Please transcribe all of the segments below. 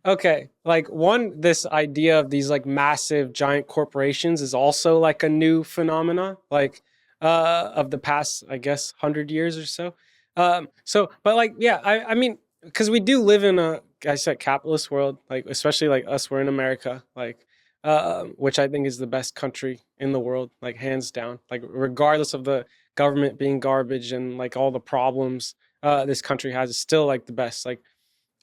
okay, like this idea of these like massive giant corporations is also like a new phenomena, like of the past, I guess, 100 years or so. But like, yeah, I mean, because we do live in a, I said, capitalist world, like especially like us, we're in America, like, which I think is the best country in the world, like hands down, like regardless of the government being garbage and like all the problems this country has, is still like the best, like.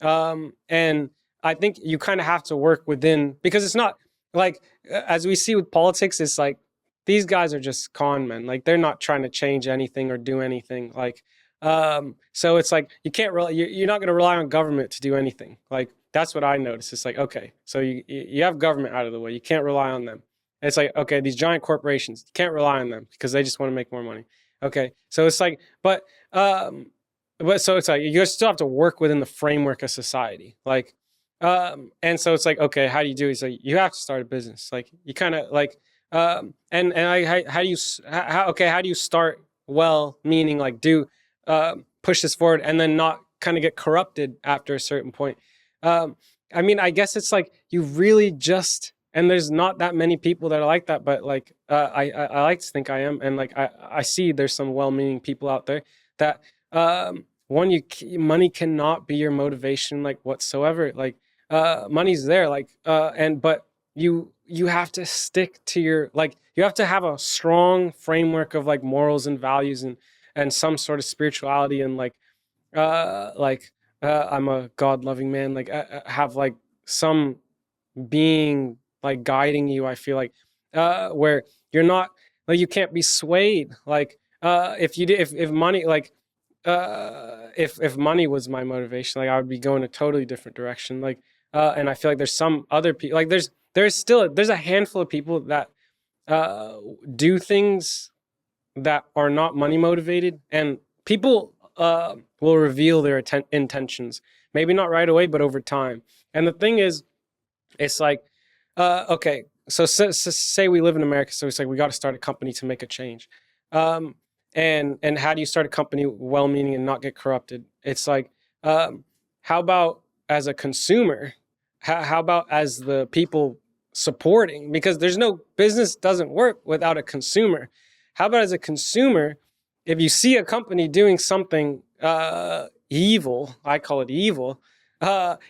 And I think you kind of have to work within, because it's not like, as we see with politics, it's like these guys are just con men. Like they're not trying to change anything or do anything. Like, so it's like you can't really, you're not going to rely on government to do anything. Like that's what I noticed. It's like, okay, so you have government out of the way. You can't rely on them. It's like, okay, these giant corporations, you can't rely on them because they just want to make more money. Okay, so it's like, but so it's like you still have to work within the framework of society, like, and so it's like, okay, how do you do it? It's like you have to start a business, like you kind of like, how do you how do you start well, meaning like do push this forward and then not kind of get corrupted after a certain point. Um, I mean, I guess it's like you really just, and there's not that many people that are like that, but like I like to think I am, and like I see there's some well-meaning people out there that one, money cannot be your motivation like whatsoever. Like money's there, like and but you have to stick to your, like you have to have a strong framework of like morals and values and some sort of spirituality, and like I'm a God loving man, like have like some being like guiding you. I feel like where you're not, like you can't be swayed, like if you did, if money, like if money was my motivation, like I would be going a totally different direction, like and I feel like there's some other people, like there's a handful of people that uh do things that are not money motivated, and people will reveal their intentions, maybe not right away but over time. And the thing is, it's like, okay, so say we live in America, so it's like we got to start a company to make a change. Um, and how do you start a company well-meaning and not get corrupted? It's like, how about as a consumer? How about as the people supporting? Because there's no business doesn't work without a consumer. How about as a consumer, if you see a company doing something evil, I call it evil,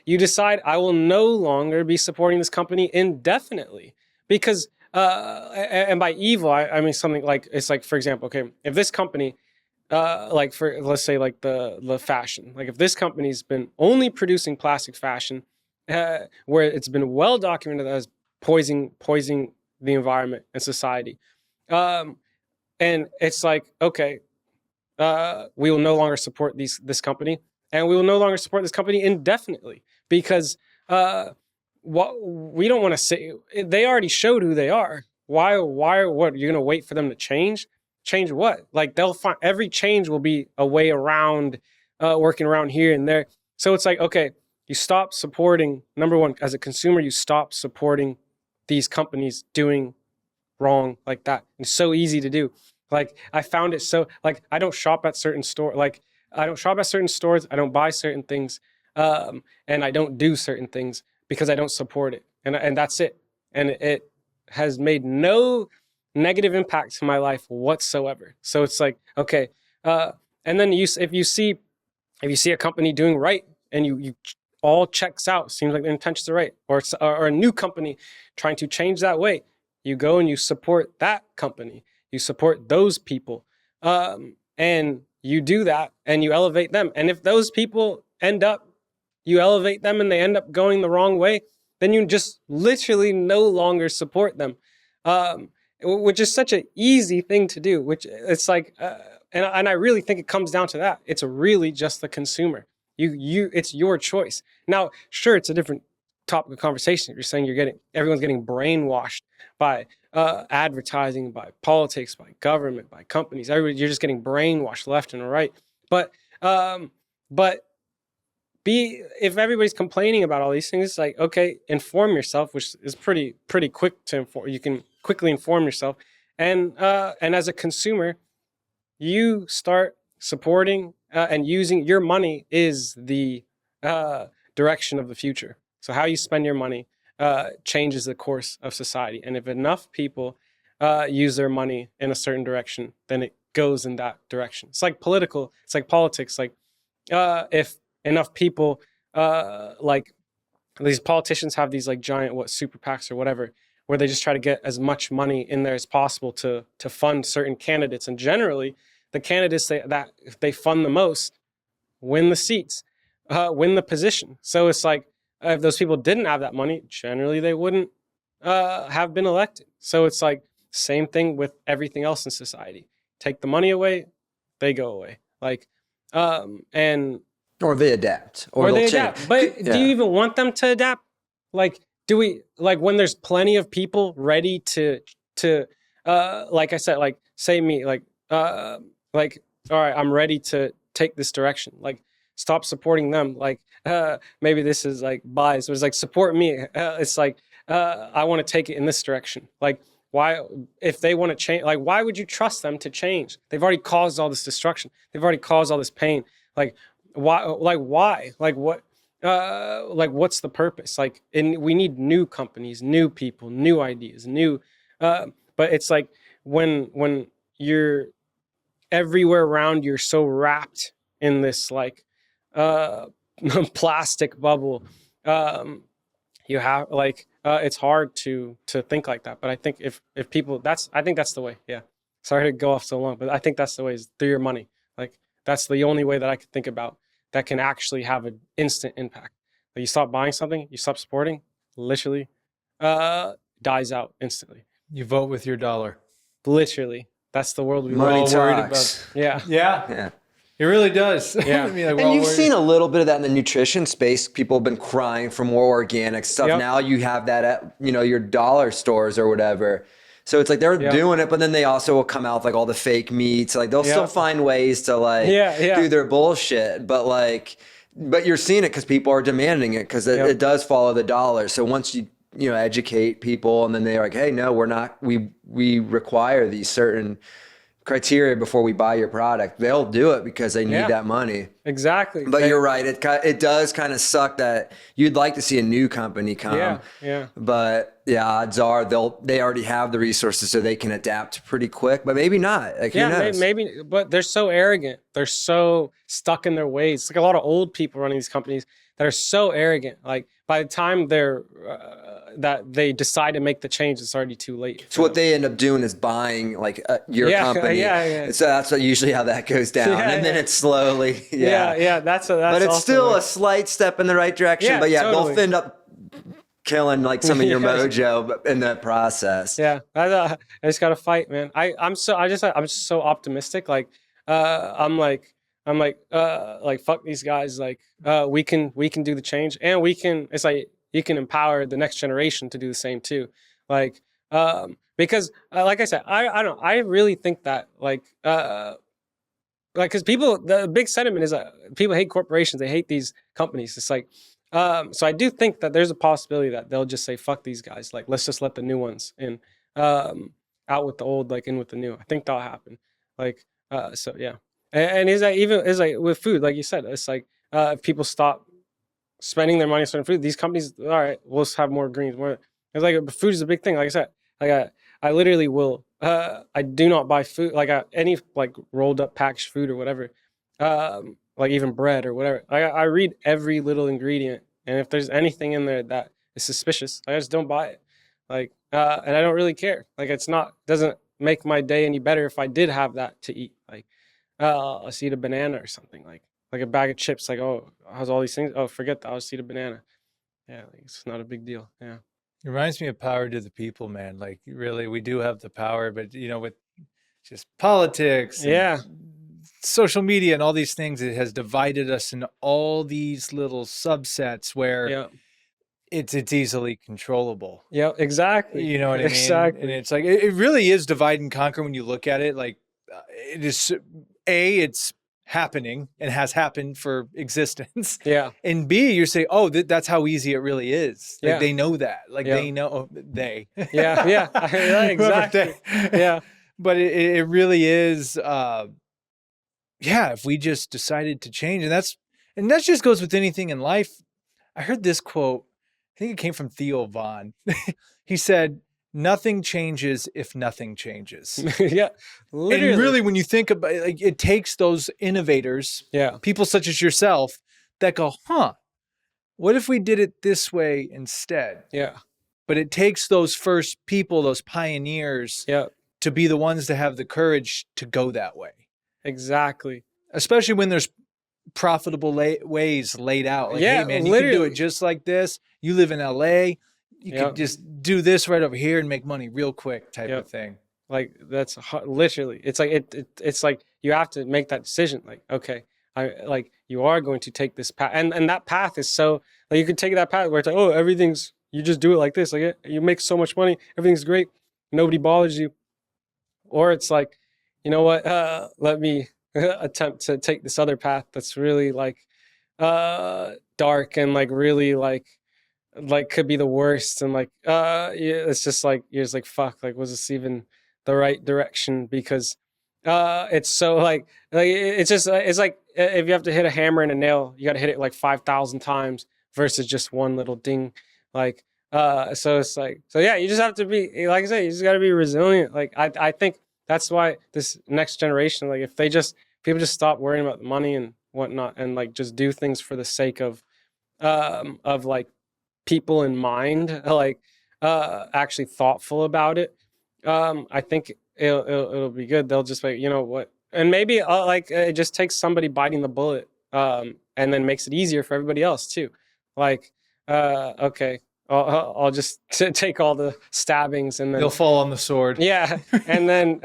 you decide I will no longer be supporting this company indefinitely, because and by evil I mean something like, it's like, for example, okay, if this company like, for let's say like the fashion, like if this company's been only producing plastic fashion, where it's been well documented as poisoning the environment and society, um, and it's like, okay, we will no longer support this company, and we will no longer support this company indefinitely, because what we don't want to say, they already showed who they are. What you're gonna wait for them to change what? Like they'll find, every change will be a way around working around here and there. So it's like, okay, you stop supporting, number one, as a consumer, you stop supporting these companies doing wrong like that. It's so easy to do. Like I found it so, like I don't shop at certain store, like I don't shop at certain stores, I don't buy certain things, and I don't do certain things because I don't support it, and that's it. And it has made no negative impact to my life whatsoever. So it's like, okay, and then if you see a company doing right, and you all checks out, seems like their intentions are right, or a new company trying to change that way, you go and you support that company, you support those people, and you do that and you elevate them. And if those people you elevate them and they end up going the wrong way, then you just literally no longer support them, which is such an easy thing to do. Which it's like, and I really think it comes down to that. It's really just the consumer. It's your choice. Now, sure, it's a different topic of conversation. You're saying everyone's getting brainwashed by advertising, by politics, by government, by companies. You're just getting brainwashed left and right. But but if everybody's complaining about all these things, it's like, okay, inform yourself, which is pretty quick to inform. You can quickly inform yourself, and as a consumer, you start supporting and using your money is the direction of the future. So how you spend your money changes the course of society. And if enough people use their money in a certain direction, then it goes in that direction. It's like politics. Like if enough people like these politicians have these like giant super PACs or whatever, where they just try to get as much money in there as possible to fund certain candidates. And generally, the candidates that they fund the most win the seats, win the position. So it's like if those people didn't have that money, generally they wouldn't have been elected. So it's like same thing with everything else in society. Take the money away, they go away. Like and or they adapt, or they they'll adapt. But do you even want them to adapt? Like, do we like when there's plenty of people ready to like I said, like say me, like all right, I'm ready to take this direction. Like, stop supporting them. Like maybe this is like bias, but it's like support me. It's like I want to take it in this direction. Like, why, if they want to change, like why would you trust them to change? They've already caused all this destruction. They've already caused all this pain. Like, why? Like, what? Like, what's the purpose? Like, we need new companies, new people, new ideas, new. But it's like when you're everywhere around, you're so wrapped in this like plastic bubble. You have like it's hard to think like that. But I think if people, I think that's the way. Yeah. Sorry to go off so long, but I think that's the way, is through your money. Like, that's the only way that I could think about that can actually have an instant impact. Like, you stop buying something, you stop supporting, literally dies out instantly. You vote with your dollar. Literally. That's the world we Money all talks. worried about. Yeah. Yeah. It really does. Yeah. I mean, like, And you've seen a little bit of that in the nutrition space. People have been crying for more organic stuff. Yep. Now you have that at, your dollar stores or whatever. So it's like they're doing it, but then they also will come out with like all the fake meats. Like, they'll still find ways to like do their bullshit. But you're seeing it because people are demanding it, because it does follow the dollar. So once you educate people, and then they're like, hey, no, we're not, we require these certain criteria before we buy your product, they'll do it because they need that money. Exactly. But you're right. It does kind of suck that you'd like to see a new company come. Yeah. But odds are they already have the resources, so they can adapt pretty quick. But maybe not. Like, who knows? Maybe. But they're so arrogant. They're so stuck in their ways. It's like a lot of old people running these companies that are so arrogant. Like, by the time that they decide to make the change, it's already too late. So what they end up doing is buying like your company. Yeah. So that's usually how that goes down, and then it's slowly. Yeah. That's but it's still a slight step in the right direction. Yeah, but totally. They'll end up killing like some of your mojo in that process. Yeah, I just gotta fight, man. I'm so optimistic. Like I'm like fuck these guys. Like we can do the change, and it's like you can empower the next generation to do the same too. Like because like I said, I really think that like because the big sentiment is people hate corporations. They hate these companies. It's like so I do think that there's a possibility that they'll just say fuck these guys. Like, let's just let the new ones in, out with the old, like in with the new. I think that'll happen. Like so yeah. And it's like with food, like you said, it's like if people stop spending their money on certain food, these companies, all right, we'll have more greens. More. It's like food is a big thing. Like I said, like I literally will. I do not buy food like any like rolled up packaged food or whatever, like even bread or whatever. I read every little ingredient, and if there's anything in there that is suspicious, I just don't buy it. Like and I don't really care. Like doesn't make my day any better if I did have that to eat. Like I'll just eat a banana or something. Like a bag of chips. Like, oh, how's all these things? Oh, forget that. I'll just eat a banana. Yeah, like, it's not a big deal. Yeah. It reminds me of power to the people, man. Like, really, we do have the power, but with just politics, and social media, and all these things, it has divided us into all these little subsets where it's easily controllable. Yeah, exactly. You know what I mean? Exactly. And it's like it really is divide and conquer when you look at it. Like, it is it's happening and has happened for existence. Yeah. And B, you say, oh, that's how easy it really is. Like, they know that. Like, they know they. Yeah. Exactly. Yeah. But it really is. If we just decided to change, and that just goes with anything in life. I heard this quote. think it came from Theo Von. He said, nothing changes if nothing changes. Yeah, literally. And really, when you think about it, like, it takes those innovators, people such as yourself, that go, what if we did it this way instead? Yeah. But it takes those first people, those pioneers, to be the ones to have the courage to go that way. Exactly. Especially when there's profitable ways laid out. Like, hey, man, you can do it just like this. You live in LA. You can just do this right over here and make money real quick type of thing. Like, that's literally, it's like, it's like you have to make that decision. Like, okay, you are going to take this path. And that path is so, like, you could take that path where it's like, oh, everything's, you just do it like this. Like, you make so much money. Everything's great. Nobody bothers you. Or it's like, you know what? Let me attempt to take this other path that's really like dark and like really like could be the worst. And like, it's just like, you're just like, fuck, like, was this even the right direction? Because it's so like it's just, it's like if you have to hit a hammer and a nail, you got to hit it like 5,000 times versus just one little ding. Like, so it's like, so yeah, you just have to be, like I said, you just got to be resilient. Like, I think that's why this next generation, like, if people just stop worrying about the money and whatnot, and like just do things for the sake of like people in mind, like actually thoughtful about it. I think it'll be good. They'll just like, you know what, and maybe like it just takes somebody biting the bullet, and then makes it easier for everybody else too. Like, okay, I'll just take all the stabbings and then they'll fall on the sword. Yeah, and then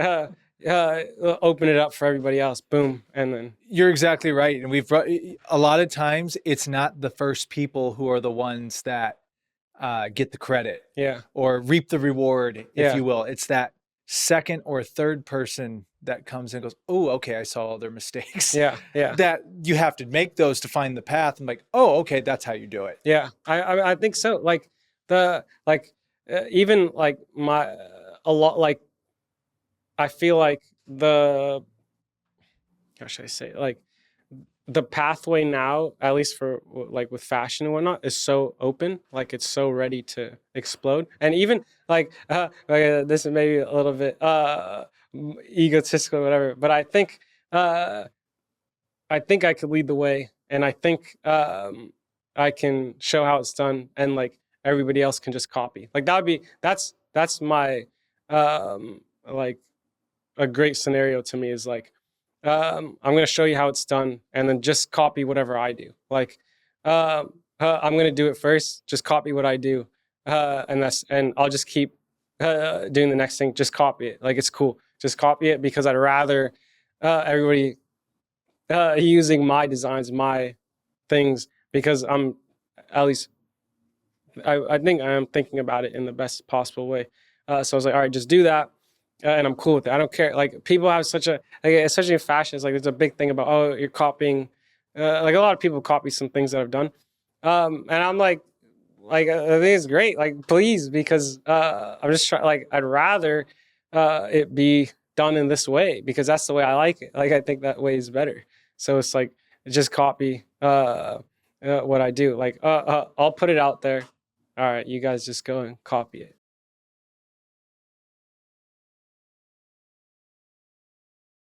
open it up for everybody else. Boom, and then you're exactly right. And we've a lot of times it's not the first people who are the ones that get the credit, or reap the reward, if you will. It's that second or third person that comes in and goes, oh, okay, I saw all their mistakes. Yeah. That you have to make those to find the path. I'm like, oh, okay, that's how you do it. Yeah, I think so. Like even like a lot, like I feel like how should I say, like the pathway now, at least for like with fashion and whatnot, is so open. Like, it's so ready to explode. And even like this is maybe a little bit egotistical or whatever, but I think I could lead the way, and I think I can show how it's done, and like everybody else can just copy. Like, that's my like a great scenario to me, is like, I'm going to show you how it's done, and then just copy whatever I do. Like, I'm going to do it first, just copy what I do. And I'll just keep doing the next thing. Just copy it. Like, it's cool. Just copy it, because I'd rather everybody using my designs, my things, because I'm, at least I think I am thinking about it in the best possible way. So I was like, all right, just do that. And I'm cool with it. I don't care. Like, people have especially in fashion, it's like there's a big thing about, oh, you're copying. Like, a lot of people copy some things that I've done. And I'm like, I think it's great. Like, please, because I'm just trying, like, I'd rather it be done in this way, because that's the way I like it. Like, I think that way is better. So it's like, just copy what I do. Like, I'll put it out there. All right, you guys just go and copy it.